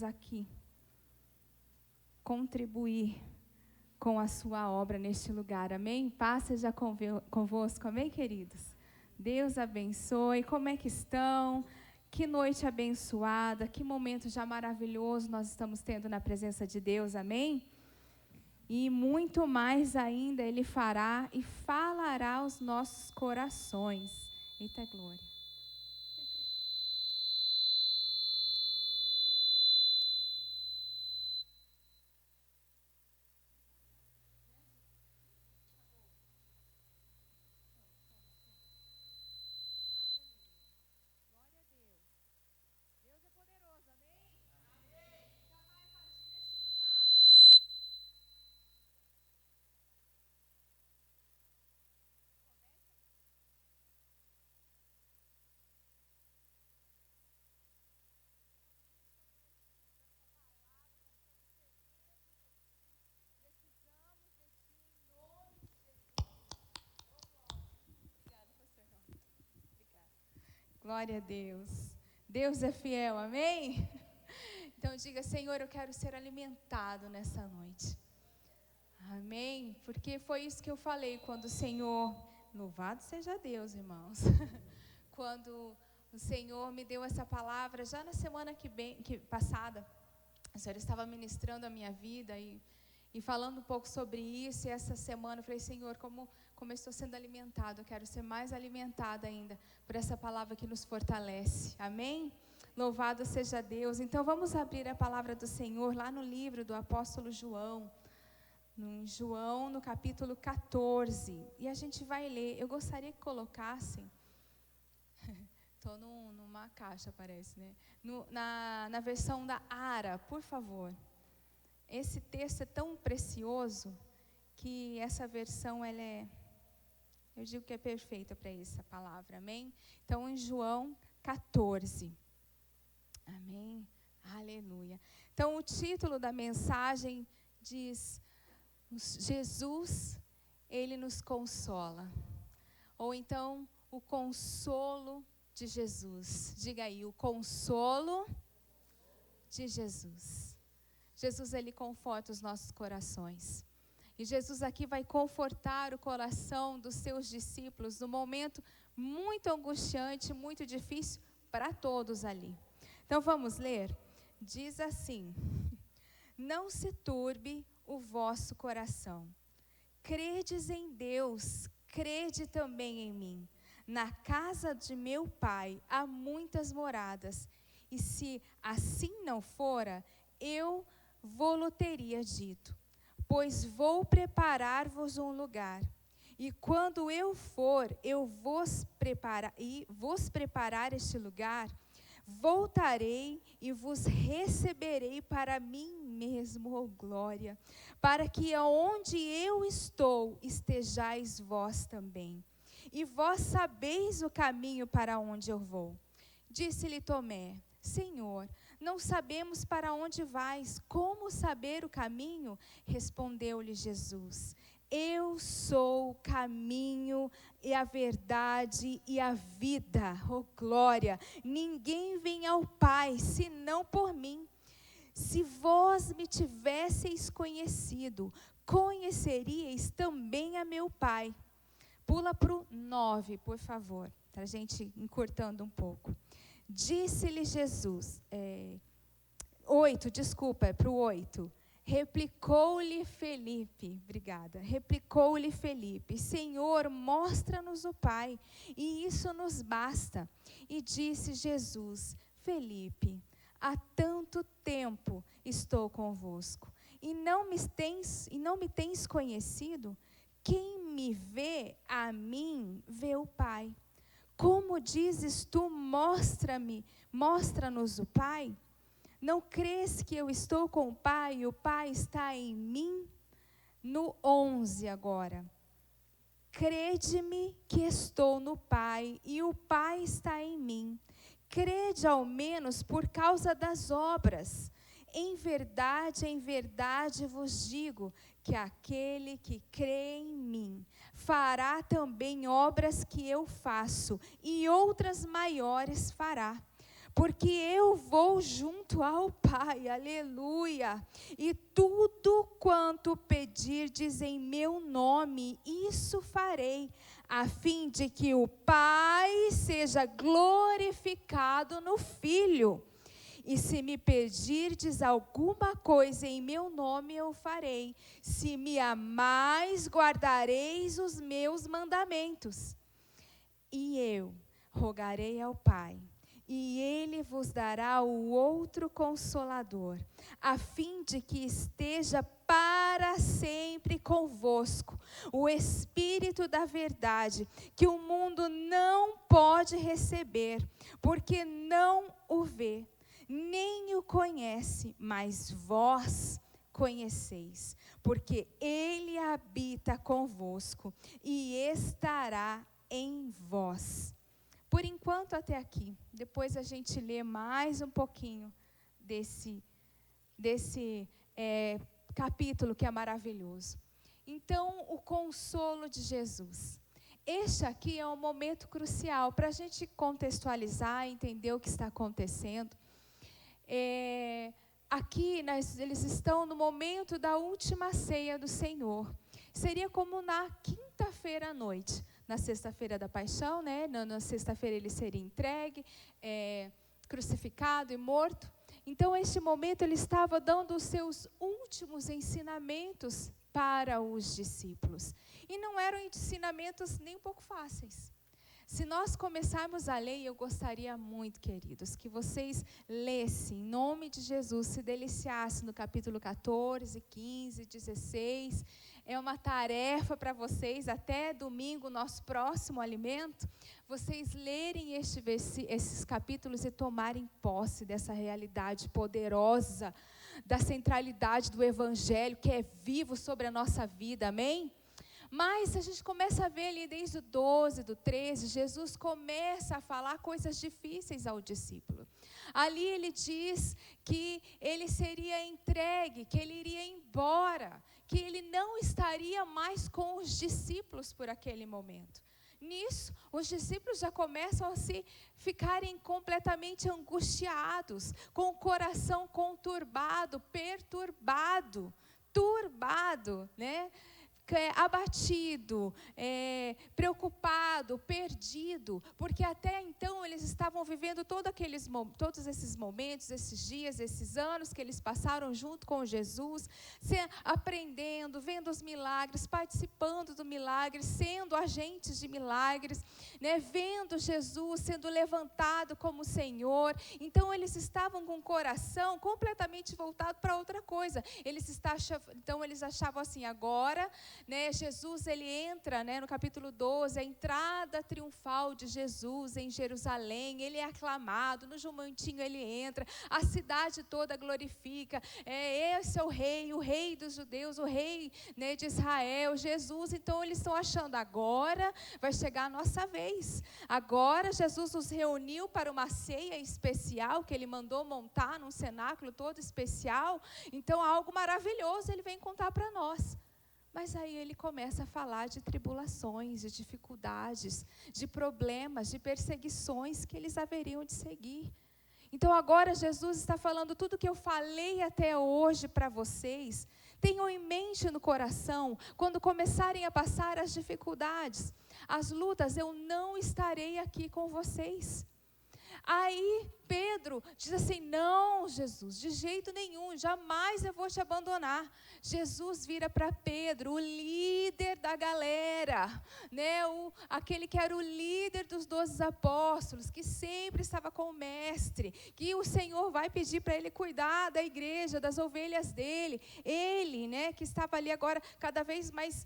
aqui contribuir com a sua obra neste lugar, amém? Paz seja convosco, amém, queridos? Deus abençoe. Como é que estão? Que noite abençoada, que momento já maravilhoso nós estamos tendo na presença de Deus, amém? E muito mais ainda Ele fará e falará aos nossos corações. Eita glória. Glória a Deus. Deus é fiel, amém? Então diga, Senhor, eu quero ser alimentado nessa noite. Amém? Porque foi isso que eu falei quando o Senhor, louvado seja Deus, irmãos. Quando o Senhor me deu essa palavra, já na semana passada, o Senhor estava ministrando a minha vida e falando um pouco sobre isso. E essa semana eu falei, Senhor, como eu estou sendo alimentado, eu quero ser mais alimentada ainda por essa palavra que nos fortalece, amém? Louvado seja Deus. Então vamos abrir a palavra do Senhor lá no livro do apóstolo João, no capítulo 14, e a gente vai ler. Eu gostaria que colocassem, estou numa caixa parece, né? Na versão da Ara, por favor. Esse texto é tão precioso que essa versão eu digo que é perfeita para essa palavra, amém? Então, em João 14, amém? Aleluia. Então, o título da mensagem diz, Jesus, Ele nos consola. Ou então, o consolo de Jesus. Diga aí, o consolo de Jesus. Jesus, Ele conforta os nossos corações. E Jesus aqui vai confortar o coração dos seus discípulos num momento muito angustiante, muito difícil para todos ali. Então vamos ler? Diz assim: não se turbe o vosso coração. Credes em Deus, crede também em mim. Na casa de meu Pai há muitas moradas, e se assim não fora, eu vô-lo teria dito. Pois vou preparar-vos um lugar. E quando eu for, eu vos preparar este lugar, voltarei e vos receberei para mim mesmo, oh glória, para que aonde eu estou, estejais vós também. E vós sabeis o caminho para onde eu vou. Disse-lhe Tomé, Senhor, não sabemos para onde vais, como saber o caminho? Respondeu-lhe Jesus, eu sou o caminho e a verdade e a vida, oh glória, ninguém vem ao Pai, senão por mim. Se vós me tivesseis conhecido, conheceríeis também a meu Pai. Pula para o 9, por favor, para a gente encurtando um pouco. Disse-lhe Jesus, 8, desculpa, para o 8. Replicou-lhe Felipe, obrigada. Replicou-lhe Felipe, Senhor, mostra-nos o Pai, e isso nos basta. E disse Jesus, Felipe, há tanto tempo estou convosco, e não me tens conhecido? Quem me vê, a mim vê o Pai. Como dizes tu, mostra-nos o Pai? Não crês que eu estou com o Pai e o Pai está em mim? No 11 agora. Crede-me que estou no Pai e o Pai está em mim. Crede ao menos por causa das obras. Em verdade vos digo que aquele que crê em mim fará também obras que eu faço, e outras maiores fará, porque eu vou junto ao Pai, aleluia, e tudo quanto pedirdes em meu nome, isso farei, a fim de que o Pai seja glorificado no Filho. E se me pedirdes alguma coisa em meu nome, eu farei. Se me amais, guardareis os meus mandamentos. E eu rogarei ao Pai, e Ele vos dará o outro Consolador, a fim de que esteja para sempre convosco, o Espírito da verdade, que o mundo não pode receber, porque não o vê, nem o conhece, mas vós conheceis, porque Ele habita convosco e estará em vós. Por enquanto até aqui, depois a gente lê mais um pouquinho desse capítulo que é maravilhoso. Então, o consolo de Jesus. Este aqui é um momento crucial para a gente contextualizar, entender o que está acontecendo. Aqui eles estão no momento da última ceia do Senhor. Seria como na quinta-feira à noite. Na sexta-feira da paixão, né? Na sexta-feira ele seria entregue, crucificado e morto. Então, este momento ele estava dando os seus últimos ensinamentos para os discípulos. E não eram ensinamentos nem um pouco fáceis. Se nós começarmos a ler, eu gostaria muito, queridos, que vocês lessem, em nome de Jesus, se deliciassem no capítulo 14, 15, 16. É uma tarefa para vocês, até domingo, nosso próximo alimento, vocês lerem esses capítulos e tomarem posse dessa realidade poderosa, da centralidade do Evangelho, que é vivo sobre a nossa vida, amém? Mas a gente começa a ver ali desde o 12, do 13, Jesus começa a falar coisas difíceis ao discípulo. Ali ele diz que ele seria entregue, que ele iria embora, que ele não estaria mais com os discípulos por aquele momento. Nisso, os discípulos já começam a ficarem completamente angustiados, com o coração conturbado, perturbado, turbado, né? Abatido, preocupado, perdido, porque até então eles estavam vivendo todos esses momentos, esses dias, esses anos que eles passaram junto com Jesus, aprendendo, vendo os milagres, participando do milagre, sendo agentes de milagres, né, vendo Jesus sendo levantado como Senhor. Então eles estavam com o coração completamente voltado para outra coisa. Então eles achavam assim, agora, né, Jesus ele entra, né, no capítulo 12, a entrada triunfal de Jesus em Jerusalém, ele é aclamado, no jumentinho ele entra, a cidade toda glorifica, esse é o rei dos judeus, o rei, né, de Israel, Jesus. Então eles estão achando, agora vai chegar a nossa vez, agora Jesus nos reuniu para uma ceia especial, que ele mandou montar num cenáculo todo especial, então algo maravilhoso ele vem contar para nós. Mas aí ele começa a falar de tribulações, de dificuldades, de problemas, de perseguições que eles haveriam de seguir. Então agora Jesus está falando tudo que eu falei até hoje para vocês. Tenham em mente no coração, quando começarem a passar as dificuldades, as lutas, eu não estarei aqui com vocês. Aí Pedro diz assim, não, Jesus, de jeito nenhum, jamais eu vou te abandonar. Jesus vira para Pedro, o líder da galera, né? Aquele que era o líder dos 12 apóstolos, que sempre estava com o mestre, que o Senhor vai pedir para ele cuidar da igreja, das ovelhas dele. Ele, né, que estava ali agora cada vez mais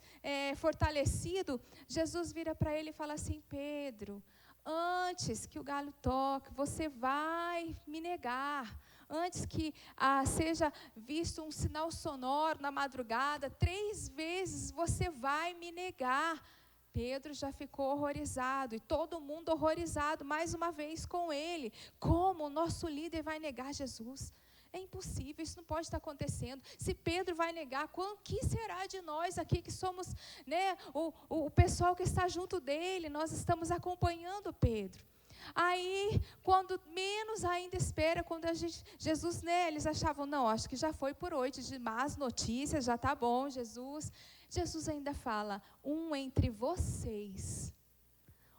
fortalecido, Jesus vira para ele e fala assim, Pedro, antes que o galo toque, você vai me negar. Antes que seja visto um sinal sonoro na madrugada, 3 vezes você vai me negar. Pedro já ficou horrorizado, e todo mundo horrorizado mais uma vez com ele. Como o nosso líder vai negar Jesus? É impossível, isso não pode estar acontecendo. Se Pedro vai negar, o que será de nós aqui que somos, né, o pessoal que está junto dele? Nós estamos acompanhando Pedro. Aí, quando menos ainda espera, quando Jesus, né, eles achavam, não, acho que já foi por hoje de más notícias, já está bom, Jesus. Jesus ainda fala, um entre vocês,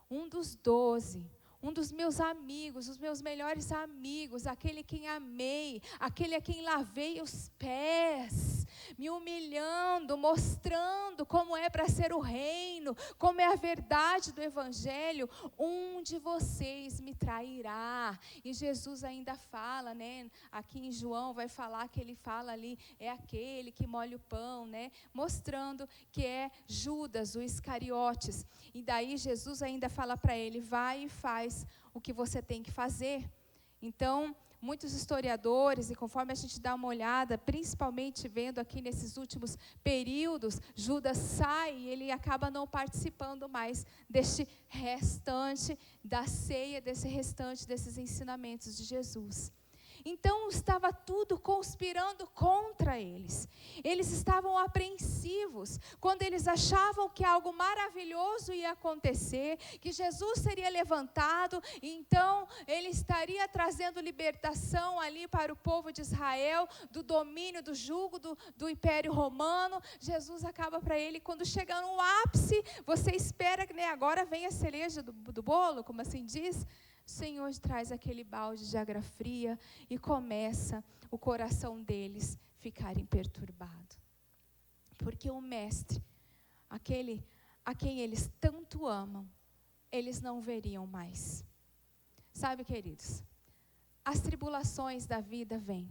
um dos 12, um dos meus amigos, os meus melhores amigos, aquele quem amei, aquele a quem lavei os pés, me humilhando, mostrando como é para ser o reino, como é a verdade do evangelho, um de vocês me trairá. E Jesus ainda fala, né, aqui em João vai falar que ele fala ali, é aquele que molha o pão, né, mostrando que é Judas, o Iscariotes. E daí Jesus ainda fala para ele, vai e faz o que você tem que fazer. Então, muitos historiadores, e conforme a gente dá uma olhada, principalmente vendo aqui nesses últimos períodos, Judas sai e ele acaba não participando mais deste restante da ceia, desse restante desses ensinamentos de Jesus. Então estava tudo conspirando contra eles. Eles estavam apreensivos quando eles achavam que algo maravilhoso ia acontecer, que Jesus seria levantado, e então ele estaria trazendo libertação ali para o povo de Israel, do domínio, do jugo do Império Romano. Jesus acaba para ele, quando chega no ápice, você espera que, né, agora vem a cereja do bolo, como assim diz. O Senhor traz aquele balde de água fria e começa o coração deles ficarem perturbado. Porque o mestre, aquele a quem eles tanto amam, eles não veriam mais. Sabe, queridos, as tribulações da vida vêm.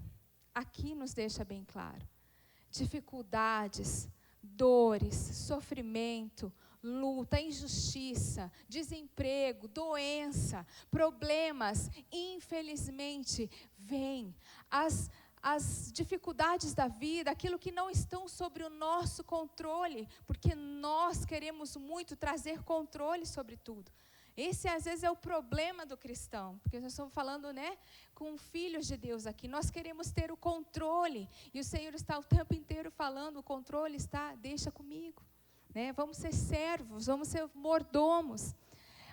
Aqui nos deixa bem claro. Dificuldades, dores, sofrimento, luta, injustiça, desemprego, doença, problemas, infelizmente, vêm. As dificuldades da vida, aquilo que não estão sobre o nosso controle, porque nós queremos muito trazer controle sobre tudo. Esse, às vezes, é o problema do cristão, porque nós estamos falando, né, com filhos de Deus aqui. Nós queremos ter o controle, e o Senhor está o tempo inteiro falando, o controle está, deixa comigo. Né? Vamos ser servos, vamos ser mordomos.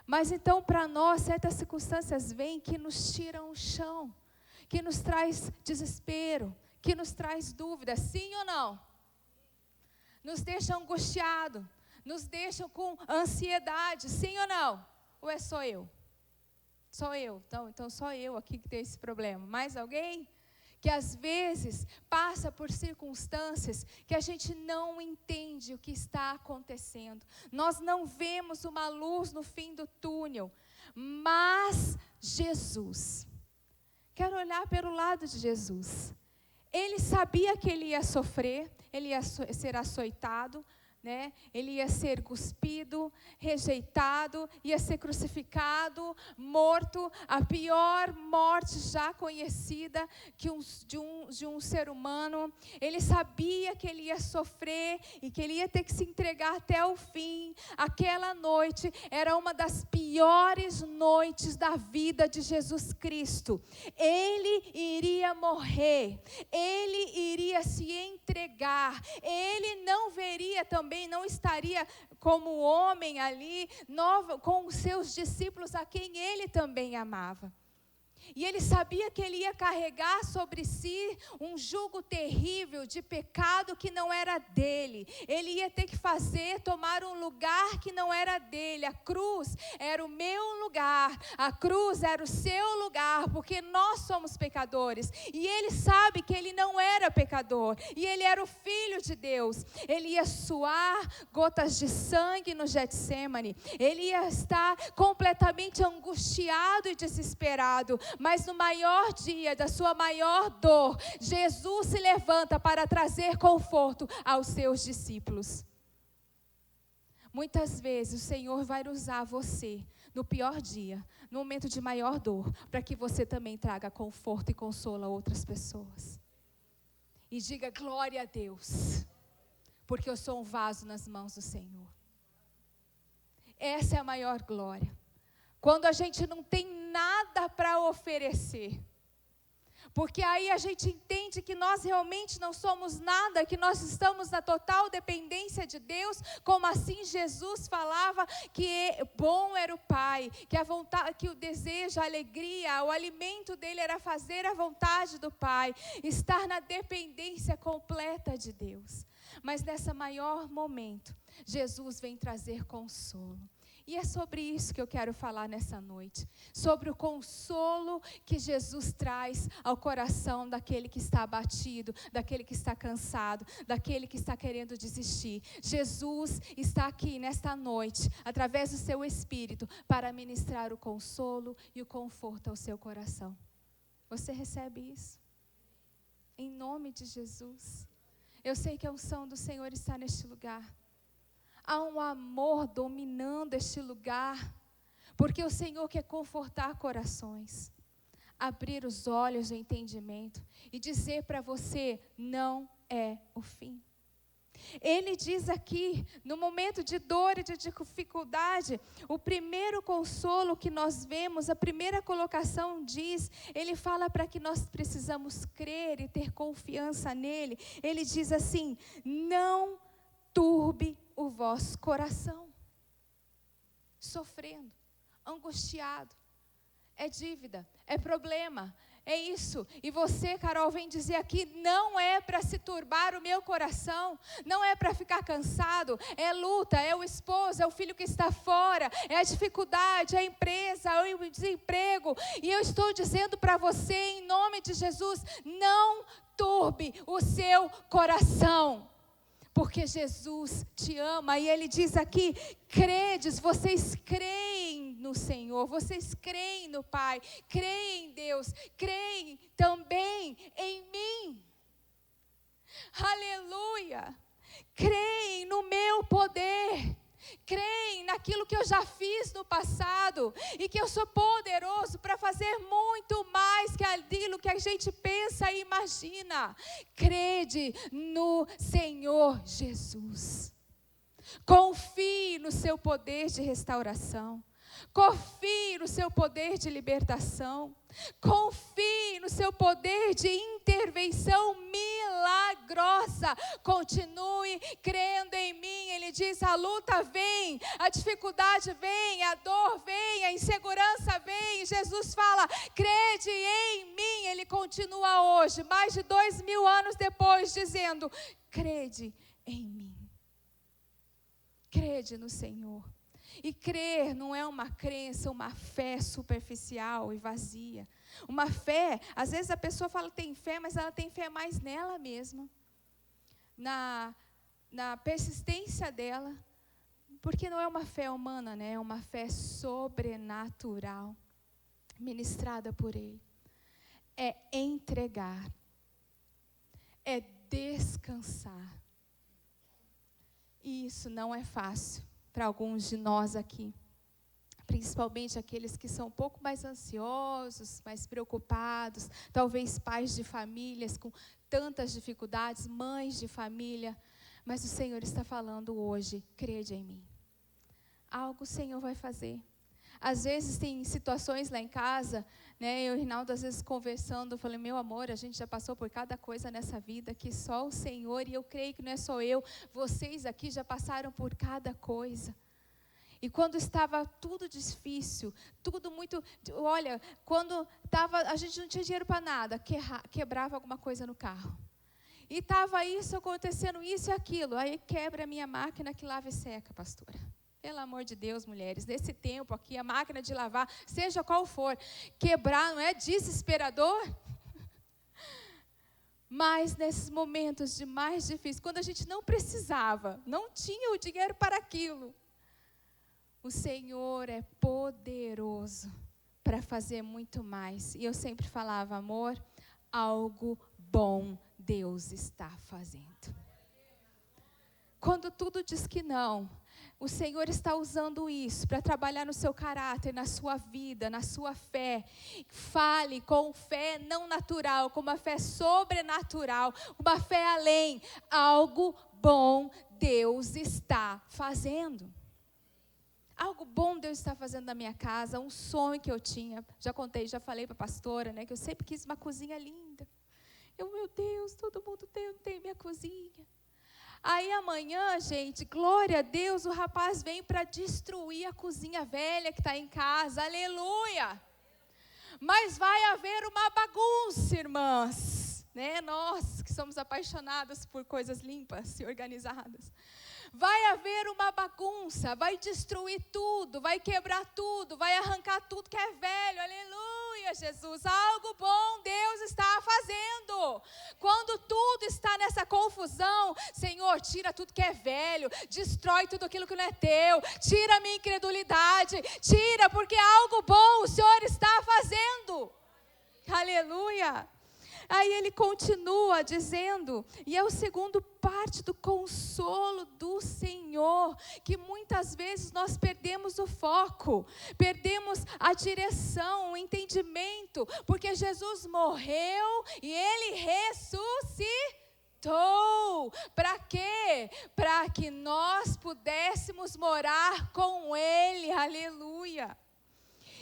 Mas então, para nós, certas circunstâncias vêm que nos tiram o chão, que nos traz desespero, que nos traz dúvida, sim ou não? Nos deixam angustiados, nos deixam com ansiedade, sim ou não? Ou é só eu? Só eu, então só eu aqui que tenho esse problema. Mais alguém? Que às vezes passa por circunstâncias que a gente não entende o que está acontecendo. Nós não vemos uma luz no fim do túnel, mas Jesus. Quero olhar pelo lado de Jesus. Ele sabia que ele ia sofrer, ele ia ser açoitado, né? Ele ia ser cuspido, rejeitado, ia ser crucificado, morto, a pior morte já conhecida de um ser humano. Ele sabia que ele ia sofrer e que ele ia ter que se entregar até o fim. Aquela noite era uma das piores noites da vida de Jesus Cristo. Ele iria morrer, ele iria se entregar, ele não veria também, não estaria como homem ali, com os seus discípulos a quem ele também amava. E ele sabia que ele ia carregar sobre si um jugo terrível de pecado que não era dele. Ele ia ter que tomar um lugar que não era dele. A cruz era o meu lugar, a cruz era o seu lugar, porque nós somos pecadores. E ele sabe que ele não era pecador, e ele era o Filho de Deus. Ele ia suar gotas de sangue no Getsemane. Ele ia estar completamente angustiado e desesperado. Mas no maior dia da sua maior dor, Jesus se levanta para trazer conforto aos seus discípulos. Muitas vezes o Senhor vai usar você no pior dia, no momento de maior dor, para que você também traga conforto e consolo a outras pessoas. E diga glória a Deus, porque eu sou um vaso nas mãos do Senhor. Essa é a maior glória. Quando a gente não tem nada para oferecer, Porque aí a gente entende que nós realmente não somos nada, que nós estamos na total dependência de Deus, como assim Jesus falava que bom era o Pai, que a vontade, que o desejo, a alegria, o alimento dele era fazer a vontade do Pai, estar na dependência completa de Deus. Mas nesse maior momento, Jesus vem trazer consolo. E é sobre isso que eu quero falar nessa noite, sobre o consolo que Jesus traz ao coração daquele que está abatido, daquele que está cansado, daquele que está querendo desistir. Jesus está aqui nesta noite, através do seu Espírito, para ministrar o consolo e o conforto ao seu coração. Você recebe isso? Em nome de Jesus. Eu sei que a unção do Senhor está neste lugar. Há um amor dominando este lugar, porque o Senhor quer confortar corações, abrir os olhos do entendimento e dizer para você, não é o fim. Ele diz aqui, no momento de dor e de dificuldade, o primeiro consolo que nós vemos, a primeira colocação diz, ele fala para que nós precisamos crer e ter confiança nele. Ele diz assim, não turbe o vosso coração. Sofrendo, angustiado, é dívida, é problema, é isso. E você, Carol, vem dizer aqui, não é para se turbar o meu coração, não é para ficar cansado, é luta, é o esposo, é o filho que está fora, é a dificuldade, é a empresa, é o desemprego. E eu estou dizendo para você, em nome de Jesus, não turbe o seu coração. Porque Jesus te ama, e Ele diz aqui, credes, vocês creem no Senhor, vocês creem no Pai, creem em Deus, creem também em mim. Aleluia! Creem no meu poder. Creem naquilo que eu já fiz no passado e que eu sou poderoso para fazer muito mais que aquilo que a gente pensa e imagina. Crede no Senhor Jesus. Confie no seu poder de restauração. Confie no seu poder de libertação. Confie no seu poder de intervenção milagrosa. Continue crendo em mim. Ele diz, a luta vem, a dificuldade vem, a dor vem, a insegurança vem. Jesus fala, crede em mim. Ele continua hoje, mais de 2000 anos depois, dizendo, crede em mim. Crede no Senhor. E crer não é uma crença, uma fé superficial e vazia. Uma fé, às vezes a pessoa fala que tem fé, mas ela tem fé mais nela mesma. Na persistência dela. Porque não é uma fé humana, né? É uma fé sobrenatural, ministrada por Ele. É entregar. É descansar. E isso não é fácil para alguns de nós aqui, principalmente aqueles que são um pouco mais ansiosos, mais preocupados, talvez pais de famílias com tantas dificuldades, mães de família, mas o Senhor está falando hoje, crede em mim. Algo o Senhor vai fazer. Às vezes tem situações lá em casa, né, eu e o Rinaldo às vezes conversando, eu falei, meu amor, a gente já passou por cada coisa nessa vida, que só o Senhor, e eu creio que não é só eu, vocês aqui já passaram por cada coisa. E quando estava tudo difícil, tudo muito, olha, quando estava, a gente não tinha dinheiro para nada, quebrava alguma coisa no carro. E estava isso acontecendo, isso e aquilo, aí quebra a minha máquina que lava e seca, pastora. Pelo amor de Deus, mulheres, nesse tempo aqui, a máquina de lavar, seja qual for, quebrar não é desesperador? Mas nesses momentos de mais difícil, quando a gente não precisava, não tinha o dinheiro para aquilo, o Senhor é poderoso para fazer muito mais. E eu sempre falava, amor, algo bom Deus está fazendo. Quando tudo diz que não, o Senhor está usando isso para trabalhar no seu caráter, na sua vida, na sua fé. Fale com fé não natural, com uma fé sobrenatural, uma fé além. Algo bom Deus está fazendo. Algo bom Deus está fazendo na minha casa, um sonho que eu tinha. Já contei, já falei para a pastora, né, que eu sempre quis uma cozinha linda. Meu Deus, todo mundo tem minha cozinha. Aí amanhã, gente, glória a Deus, o rapaz vem para destruir a cozinha velha que está em casa. Aleluia! Mas vai haver uma bagunça, irmãs, né? Nós que somos apaixonadas por coisas limpas e organizadas. Vai haver uma bagunça, vai destruir tudo, vai quebrar tudo, vai arrancar tudo que é velho. Aleluia, Jesus. Algo bom Deus está fazendo. Quando tudo está nessa confusão, Senhor, tira tudo que é velho, destrói tudo aquilo que não é teu, tira a minha incredulidade, tira, porque algo bom o Senhor está fazendo. Aleluia. Aí ele continua dizendo, e é o segundo parte do consolo do Senhor, que muitas vezes nós perdemos o foco, perdemos a direção, o entendimento, porque Jesus morreu e Ele ressuscitou. Para quê? Para que nós pudéssemos morar com Ele, aleluia.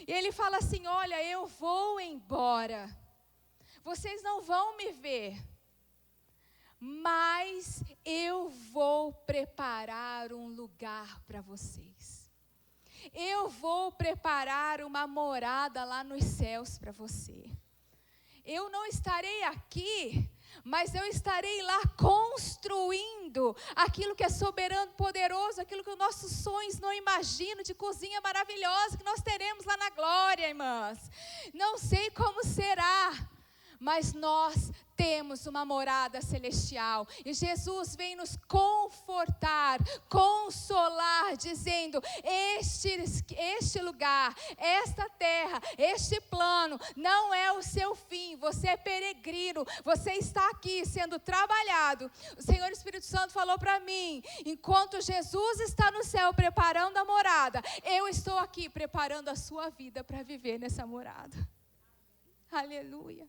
E Ele fala assim, olha, eu vou embora. Vocês não vão me ver, mas eu vou preparar um lugar para vocês. Eu vou preparar uma morada lá nos céus para você. Eu não estarei aqui, mas eu estarei lá construindo aquilo que é soberano, poderoso, aquilo que os nossos sonhos não imaginam, de cozinha maravilhosa que nós teremos lá na glória, irmãs. Não sei como será, mas nós temos uma morada celestial, e Jesus vem nos confortar, consolar, dizendo, este lugar, esta terra, este plano, não é o seu fim, você é peregrino, você está aqui sendo trabalhado. O Senhor Espírito Santo falou para mim, enquanto Jesus está no céu preparando a morada, eu estou aqui preparando a sua vida para viver nessa morada. Aleluia.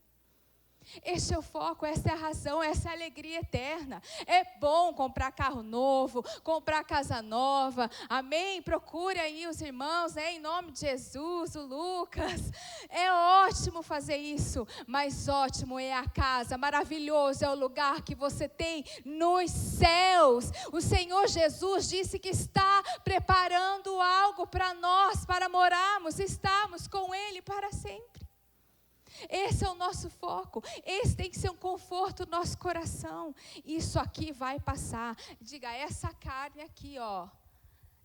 Este é o foco, essa é a razão, essa é a alegria eterna. É bom comprar carro novo, comprar casa nova, amém? Procure aí os irmãos, né? Em nome de Jesus, o Lucas. É ótimo fazer isso, mas ótimo é a casa, maravilhoso é o lugar que você tem nos céus. O Senhor Jesus disse que está preparando algo para nós, para morarmos, estarmos com Ele para sempre. Esse é o nosso foco, esse tem que ser um conforto do nosso coração. Isso aqui vai passar. Diga, essa carne aqui, ó,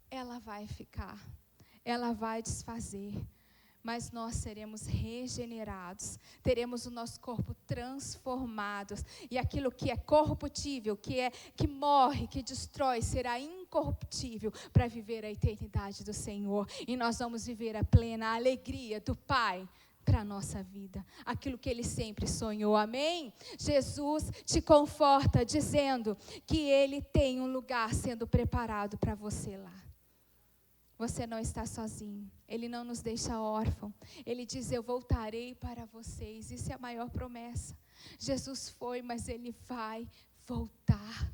ela vai ficar, ela vai desfazer, mas nós seremos regenerados, teremos o nosso corpo transformado, e aquilo que é corruptível, que morre, que destrói, será incorruptível, para viver a eternidade do Senhor, e nós vamos viver a plena alegria do Pai para a nossa vida, aquilo que Ele sempre sonhou, amém? Jesus te conforta dizendo que Ele tem um lugar sendo preparado para você lá. Você não está sozinho, Ele não nos deixa órfão, Ele diz, eu voltarei para vocês, isso é a maior promessa. Jesus foi, mas Ele vai voltar.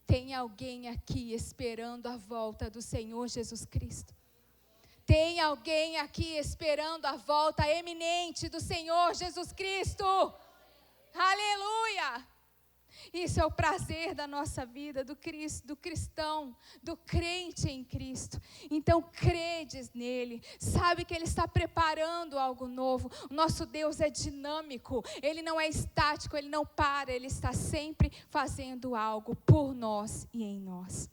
Tem alguém aqui esperando a volta do Senhor Jesus Cristo? Tem alguém aqui esperando a volta eminente do Senhor Jesus Cristo? Aleluia! Isso é o prazer da nossa vida, do cristão, do crente em Cristo. Então credes nele, sabe que Ele está preparando algo novo. O nosso Deus é dinâmico, Ele não é estático, Ele não para, Ele está sempre fazendo algo por nós e em nós.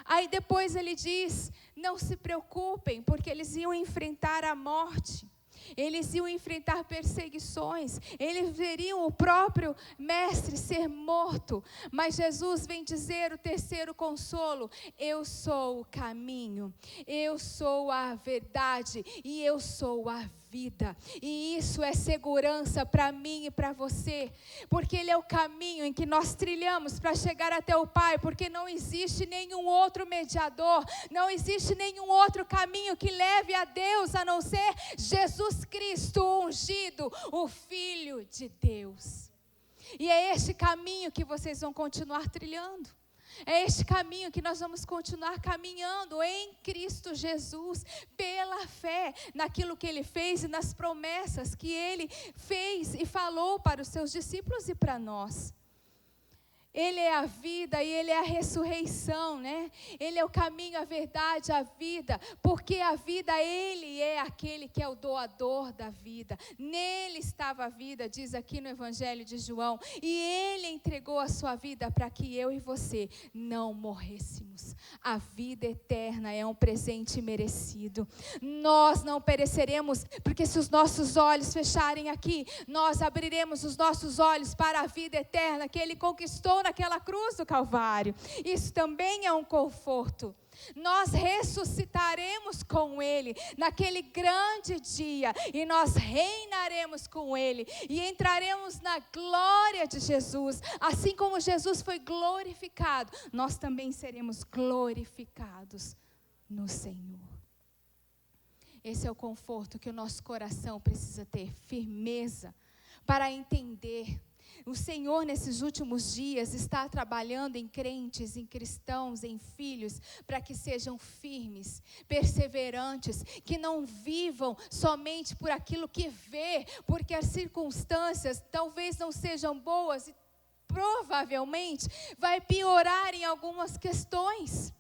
Aí depois ele diz, não se preocupem, porque eles iam enfrentar a morte, eles iam enfrentar perseguições, eles veriam o próprio mestre ser morto, mas Jesus vem dizer o terceiro consolo, eu sou o caminho, eu sou a verdade e eu sou a vida, e isso é segurança para mim e para você, porque Ele é o caminho em que nós trilhamos para chegar até o Pai, porque não existe nenhum outro mediador, não existe nenhum outro caminho que leve a Deus, a não ser Jesus Cristo ungido, o Filho de Deus, e é este caminho que vocês vão continuar trilhando. É este caminho que nós vamos continuar caminhando em Cristo Jesus, pela fé, naquilo que Ele fez e nas promessas que Ele fez e falou para os seus discípulos e para nós. Ele é a vida e Ele é a ressurreição, né? Ele é o caminho, a verdade, a vida, porque a vida, Ele é aquele que é o doador da vida. Nele estava a vida, diz aqui no Evangelho de João, e Ele entregou a sua vida para que eu e você não morrêssemos. A vida eterna é um presente merecido. Nós não pereceremos, porque se os nossos olhos fecharem aqui, nós abriremos os nossos olhos para a vida eterna que Ele conquistou naquela cruz do Calvário. Isso também é um conforto. Nós ressuscitaremos com Ele naquele grande dia e nós reinaremos com Ele e entraremos na glória de Jesus. Assim como Jesus foi glorificado, nós também seremos glorificados no Senhor. Esse é o conforto que o nosso coração precisa ter, firmeza, para entender. O Senhor, nesses últimos dias, está trabalhando em crentes, em cristãos, em filhos, para que sejam firmes, perseverantes, que não vivam somente por aquilo que vê, porque as circunstâncias talvez não sejam boas e provavelmente vai piorar em algumas questões.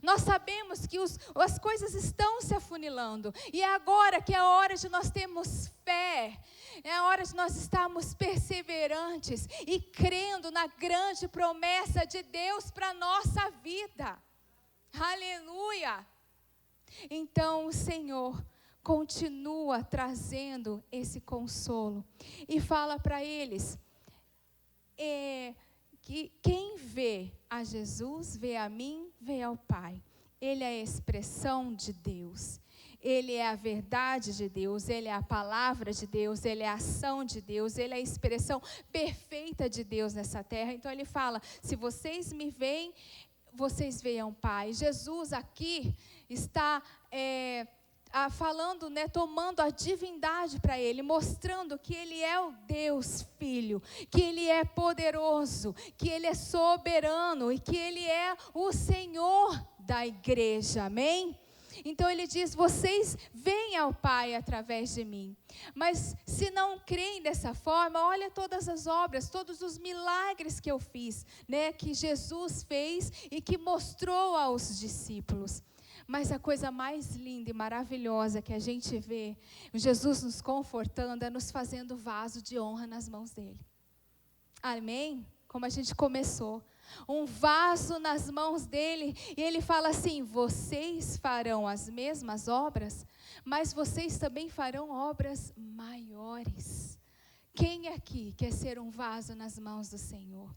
Nós sabemos que as coisas estão se afunilando, e é agora que é a hora de nós termos fé, é a hora de nós estarmos perseverantes e crendo na grande promessa de Deus para a nossa vida. Aleluia! Então o Senhor continua trazendo esse consolo e fala para eles, que quem vê a Jesus, vê a mim, vê ao Pai. Ele é a expressão de Deus. Ele é a verdade de Deus, Ele é a palavra de Deus, Ele é a ação de Deus, Ele é a expressão perfeita de Deus nessa terra. Então Ele fala, se vocês me veem, vocês veem o Pai. Jesus aqui está falando, né, tomando a divindade para Ele, mostrando que Ele é o Deus Filho, que Ele é poderoso, que Ele é soberano e que Ele é o Senhor da igreja, amém? Então Ele diz, vocês veem ao Pai através de mim. Mas se não creem dessa forma, olha todas as obras, todos os milagres que eu fiz, né, que Jesus fez e que mostrou aos discípulos. Mas a coisa mais linda e maravilhosa que a gente vê, Jesus nos confortando, é nos fazendo vaso de honra nas mãos dEle. Amém? Como a gente começou. Um vaso nas mãos dEle, e Ele fala assim, vocês farão as mesmas obras, mas vocês também farão obras maiores. Quem aqui quer ser um vaso nas mãos do Senhor?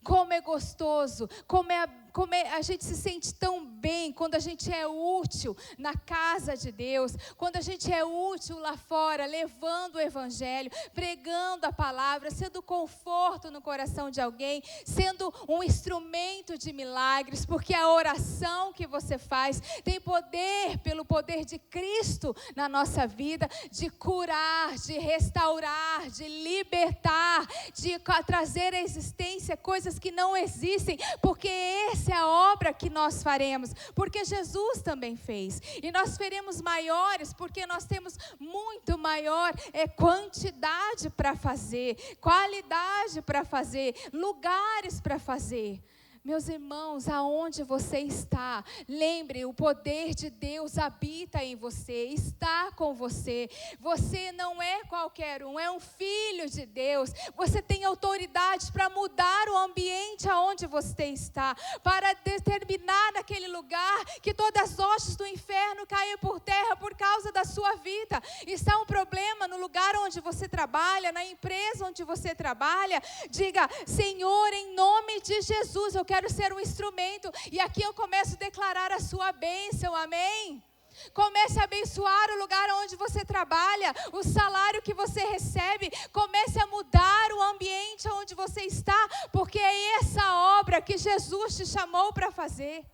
Como é gostoso, como a gente se sente tão bem quando a gente é útil na casa de Deus, quando a gente é útil lá fora, levando o Evangelho, pregando a palavra, sendo conforto no coração de alguém, sendo um instrumento de milagres, porque a oração que você faz tem poder, pelo poder de Cristo na nossa vida, de curar, de restaurar, de libertar, de trazer à existência coisas que não existem, porque essa é a obra que nós faremos, porque Jesus também fez, e nós faremos maiores, porque nós temos muito maior quantidade para fazer, qualidade para fazer, lugares para fazer. Meus irmãos, aonde você está, lembre, o poder de Deus habita em você, está com você. Você não é qualquer um, é um filho de Deus. Você tem autoridade para mudar o ambiente aonde você está, para determinar naquele lugar que todas as hostes do inferno caem por terra por causa da sua vida. Está um problema no lugar onde você trabalha, na empresa onde você trabalha, diga, Senhor, em nome de Jesus, eu quero ser um instrumento, e aqui eu começo a declarar a sua bênção, amém? Comece a abençoar o lugar onde você trabalha, o salário que você recebe, comece a mudar o ambiente onde você está, porque é essa obra que Jesus te chamou para fazer.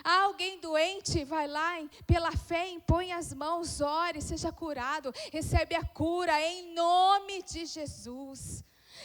Há alguém doente, vai lá, pela fé, impõe as mãos, ore, seja curado, recebe a cura em nome de Jesus.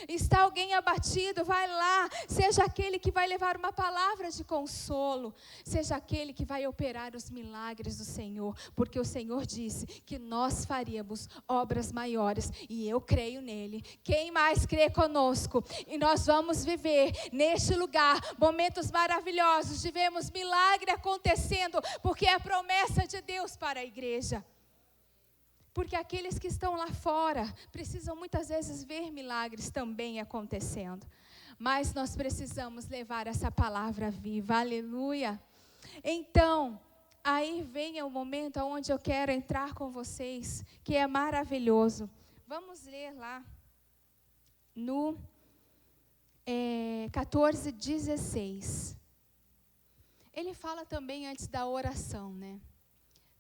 Está alguém abatido, vai lá. Seja aquele que vai levar uma palavra de consolo. Seja aquele que vai operar os milagres do Senhor. Porque o Senhor disse que nós faríamos obras maiores. E eu creio nele. Quem mais crê conosco? E nós vamos viver neste lugar momentos maravilhosos. Tivemos milagre acontecendo. Porque é a promessa de Deus para a igreja. Porque aqueles que estão lá fora precisam muitas vezes ver milagres também acontecendo. Mas nós precisamos levar essa palavra viva, aleluia. Então, aí vem o momento onde eu quero entrar com vocês, que é maravilhoso. Vamos ler lá no 14:16. Ele fala também antes da oração, né?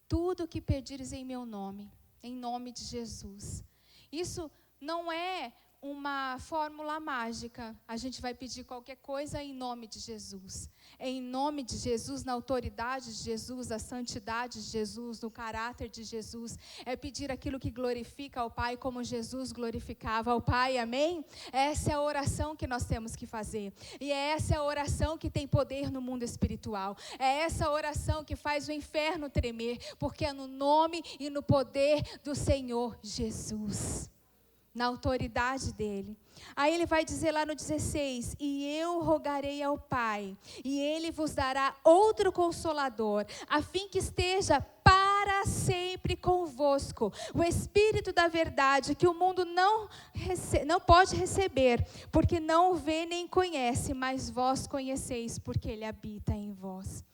Tudo o que pedires em meu nome. Em nome de Jesus. Isso não é uma fórmula mágica. A gente vai pedir qualquer coisa em nome de Jesus. É em nome de Jesus, na autoridade de Jesus, na santidade de Jesus, no caráter de Jesus. É pedir aquilo que glorifica ao Pai como Jesus glorificava ao Pai, amém? Essa é a oração que nós temos que fazer. E é essa a oração que tem poder no mundo espiritual. É essa oração que faz o inferno tremer, porque é no nome e no poder do Senhor Jesus. Na autoridade dele. Aí ele vai dizer lá no 16: e eu rogarei ao Pai, e ele vos dará outro consolador, a fim que esteja para sempre convosco, o Espírito da verdade, que o mundo não pode receber, porque não o vê nem conhece, mas vós conheceis, porque ele habita em vós.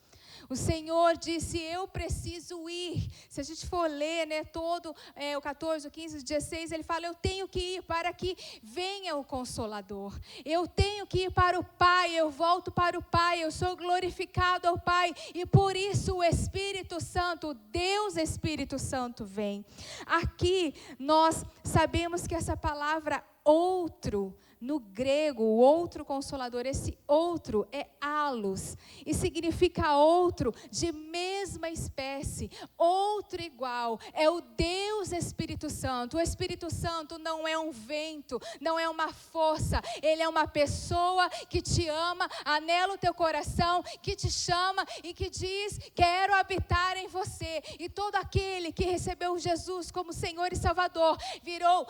O Senhor disse, eu preciso ir. Se a gente for ler, né, todo o 14, o 15, o 16, ele fala, eu tenho que ir para que venha o Consolador. Eu tenho que ir para o Pai, eu volto para o Pai, eu sou glorificado ao Pai. E por isso o Espírito Santo, Deus Espírito Santo vem. Aqui nós sabemos que essa palavra outro, no grego, o outro consolador, esse outro é allos, e significa outro de mesma espécie, outro igual, é o Deus Espírito Santo. O Espírito Santo não é um vento, não é uma força, ele é uma pessoa que te ama, anela o teu coração, que te chama e que diz, quero habitar em você. E todo aquele que recebeu Jesus como Senhor e Salvador, virou,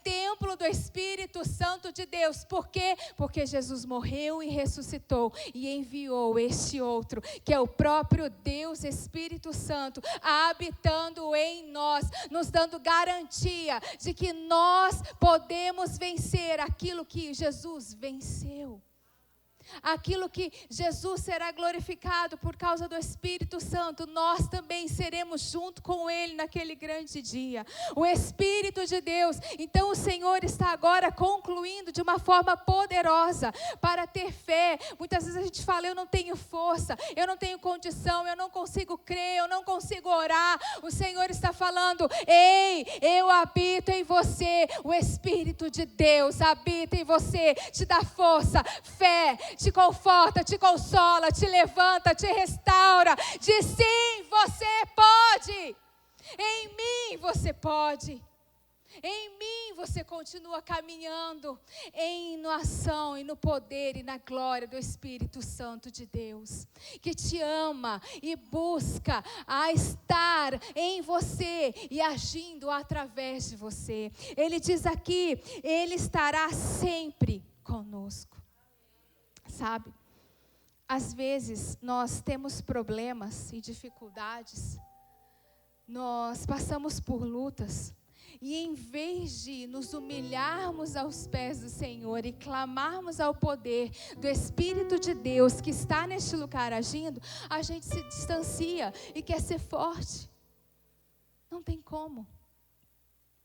templo do Espírito Santo de Deus. Por quê? Porque Jesus morreu e ressuscitou e enviou este outro, que é o próprio Deus Espírito Santo, habitando em nós, nos dando garantia de que nós podemos vencer aquilo que Jesus venceu. Aquilo que Jesus será glorificado por causa do Espírito Santo, nós também seremos junto com Ele naquele grande dia. O Espírito de Deus, então o Senhor está agora concluindo de uma forma poderosa para ter fé. Muitas vezes a gente fala, eu não tenho força, eu não tenho condição, eu não consigo crer, eu não consigo orar. O Senhor está falando, ei, eu habito em você, o Espírito de Deus habita em você, te dá força, fé, te conforta, te consola, te levanta, te restaura. Diz sim, você pode. Em mim você pode. Em mim você continua caminhando em ação e no poder e na glória do Espírito Santo de Deus, que te ama e busca a estar em você e agindo através de você. Ele diz aqui, ele estará sempre conosco. Sabe, às vezes nós temos problemas e dificuldades, nós passamos por lutas, e em vez de nos humilharmos aos pés do Senhor e clamarmos ao poder do Espírito de Deus que está neste lugar agindo, a gente se distancia e quer ser forte. Não tem como.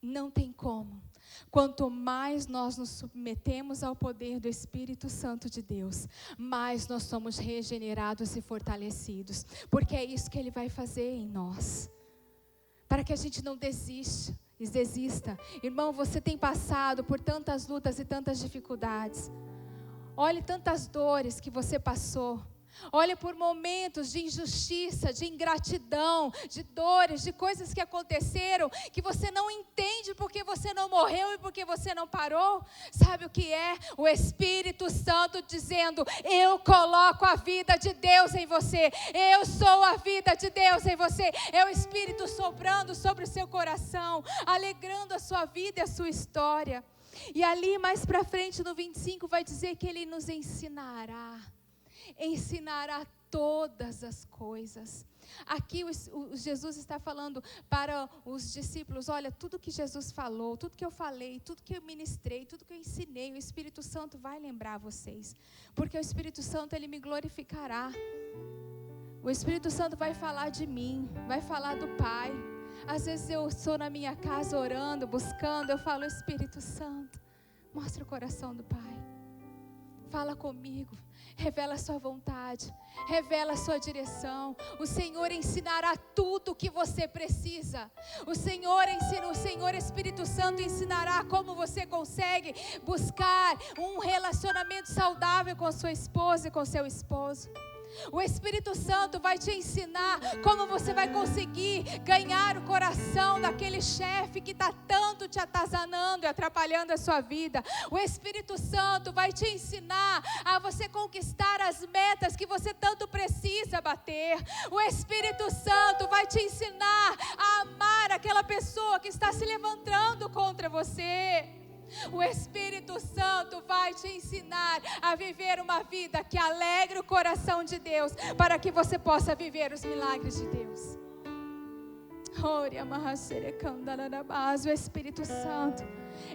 Não tem como. Quanto mais nós nos submetemos ao poder do Espírito Santo de Deus, mais nós somos regenerados e fortalecidos, porque é isso que Ele vai fazer em nós, para que a gente não desista. Irmão, você tem passado por tantas lutas e tantas dificuldades, olhe tantas dores que você passou, Olha por momentos de injustiça, de ingratidão, de dores, de coisas que aconteceram, que você não entende porque você não morreu e porque você não parou. Sabe o que é? O Espírito Santo dizendo: eu coloco a vida de Deus em você. Eu sou a vida de Deus em você. É o Espírito soprando sobre o seu coração, alegrando a sua vida e a sua história. E ali mais para frente no 25 vai dizer que Ele nos ensinará todas as coisas. Aqui o Jesus está falando para os discípulos: olha, tudo que Jesus falou, tudo que eu falei, tudo que eu ministrei, tudo que eu ensinei, o Espírito Santo vai lembrar vocês, porque o Espírito Santo, Ele me glorificará. O Espírito Santo vai falar de mim, vai falar do Pai. Às vezes eu estou na minha casa orando, buscando, eu falo: Espírito Santo, mostra o coração do Pai. Fala comigo, revela a sua vontade, revela a sua direção. O Senhor ensinará tudo o que você precisa. O Senhor Espírito Santo ensinará como você consegue buscar um relacionamento saudável com sua esposa e com seu esposo. O Espírito Santo vai te ensinar como você vai conseguir ganhar o coração daquele chefe que está tanto te atazanando e atrapalhando a sua vida. O Espírito Santo vai te ensinar a você conquistar as metas que você tanto precisa bater. O Espírito Santo vai te ensinar a amar aquela pessoa que está se levantando contra você. O Espírito Santo vai te ensinar a viver uma vida que alegre o coração de Deus, para que você possa viver os milagres de Deus. O Espírito Santo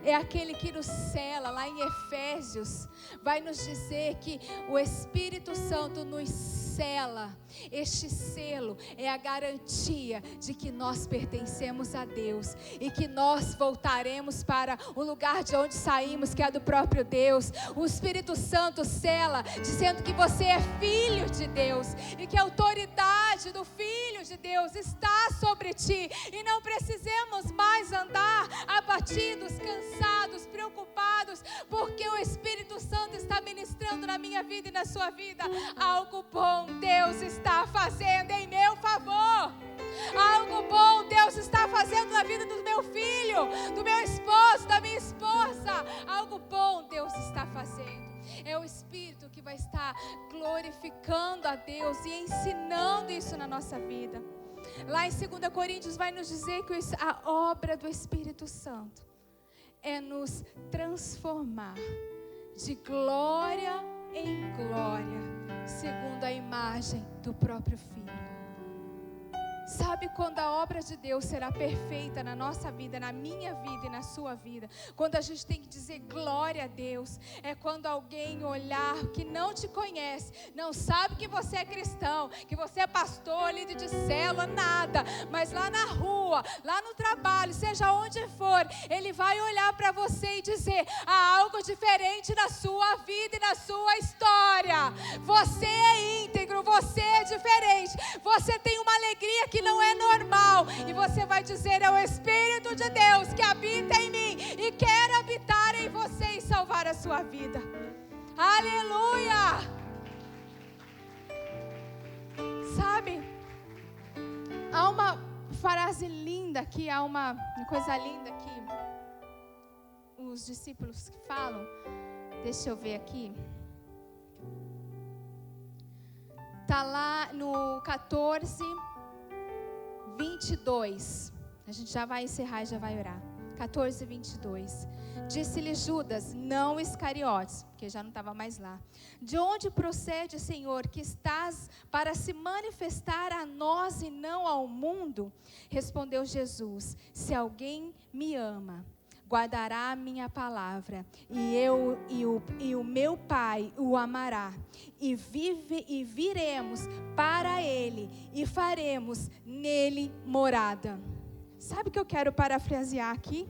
é aquele que nos sela. Lá em Efésios vai nos dizer que o Espírito Santo nos sela. Este selo é a garantia de que nós pertencemos a Deus e que nós voltaremos para o lugar de onde saímos, que é do próprio Deus. O Espírito Santo sela, dizendo que você é filho de Deus e que a autoridade do Filho de Deus está sobre ti, e não precisamos mais andar abatidos, cansados, preocupados, porque o Espírito Santo está ministrando na minha vida e na sua vida. Algo bom Deus está fazendo em meu favor. Algo bom Deus está fazendo na vida do meu filho, do meu esposo, da minha esposa. Algo bom Deus está fazendo. É o Espírito que vai estar glorificando a Deus e ensinando isso na nossa vida. Lá em 2 Coríntios vai nos dizer que a obra do Espírito Santo é nos transformar de glória em glória, segundo a imagem do próprio Filho. Sabe quando a obra de Deus será perfeita na nossa vida, na minha vida e na sua vida? Quando a gente tem que dizer glória a Deus, é quando alguém olhar que não te conhece, não sabe que você é cristão, que você é pastor, líder de célula, nada, mas lá na rua, lá no trabalho, seja onde for, ele vai olhar para você e dizer: há algo diferente na sua vida e na sua história. Você é íntegro, você é diferente, você tem uma alegria que não é normal, e você vai dizer: é o Espírito de Deus que habita em mim e quer habitar em você e salvar a sua vida. Aleluia! Sabe, há uma frase linda aqui, há uma coisa linda que os discípulos falam. Deixa eu ver aqui. Está lá no 14:22. A gente já vai encerrar e já vai orar. 14:22. Disse-lhe Judas, não Iscariotes, porque já não estava mais lá: de onde procede, Senhor, que estás para se manifestar a nós e não ao mundo? Respondeu Jesus: se alguém me ama, guardará a minha palavra, e o meu Pai o amará, e viremos para ele e faremos nele morada. Sabe o que eu quero parafrasear aqui?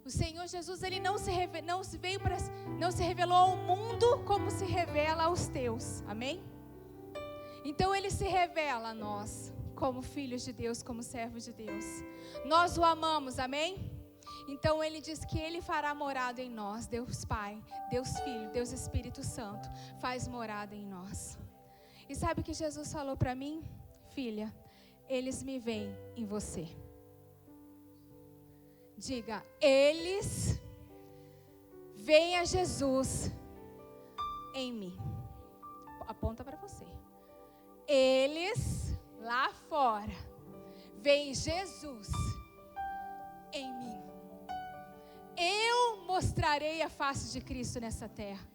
O Senhor Jesus, ele não se revelou ao mundo como se revela aos teus. Amém? Então ele se revela a nós como filhos de Deus, como servos de Deus. Nós o amamos, amém? Então Ele diz que Ele fará morada em nós. Deus Pai, Deus Filho, Deus Espírito Santo faz morada em nós. E sabe o que Jesus falou para mim? Filha, eles me veem em você. Diga, eles veem a Jesus em mim. Aponta para você. Eles lá fora veem Jesus em mim. Eu mostrarei a face de Cristo nessa terra.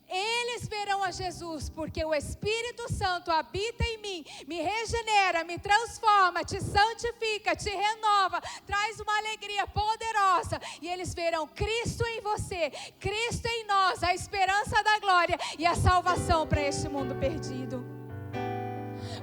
Eles verão a Jesus, porque o Espírito Santo habita em mim, me regenera, me transforma, te santifica, te renova, traz uma alegria poderosa. E eles verão Cristo em você, Cristo em nós, a esperança da glória e a salvação para este mundo perdido.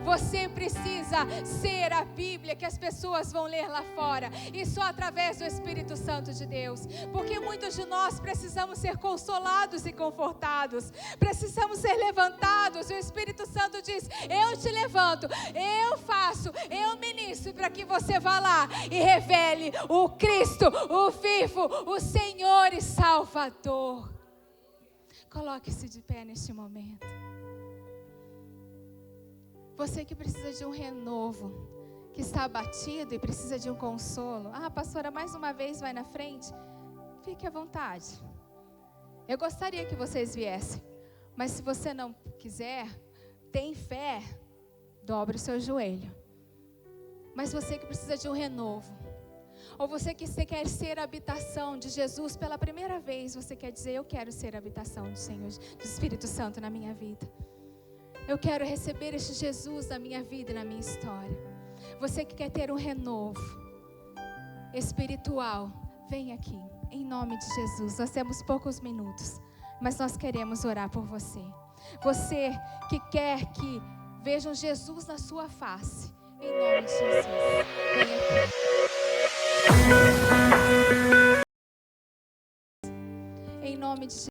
Você precisa ser a Bíblia que as pessoas vão ler lá fora, e só através do Espírito Santo de Deus, porque muitos de nós precisamos ser consolados e confortados, precisamos ser levantados, e o Espírito Santo diz, eu te levanto, eu faço, eu ministro, para que você vá lá e revele o Cristo, o vivo, o Senhor e Salvador. Coloque-se de pé neste momento. Você que precisa de um renovo, que está abatido e precisa de um consolo. Ah, pastora, mais uma vez vai na frente. Fique à vontade. Eu gostaria que vocês viessem, mas se você não quiser, tem fé, dobre o seu joelho. Mas você que precisa de um renovo, ou você que quer ser a habitação de Jesus pela primeira vez, você quer dizer, eu quero ser a habitação do Senhor, do Espírito Santo na minha vida. Eu quero receber este Jesus na minha vida e na minha história. Você que quer ter um renovo espiritual, vem aqui, em nome de Jesus. Nós temos poucos minutos, mas nós queremos orar por você. Você que quer que vejam Jesus na sua face, em nome de Jesus.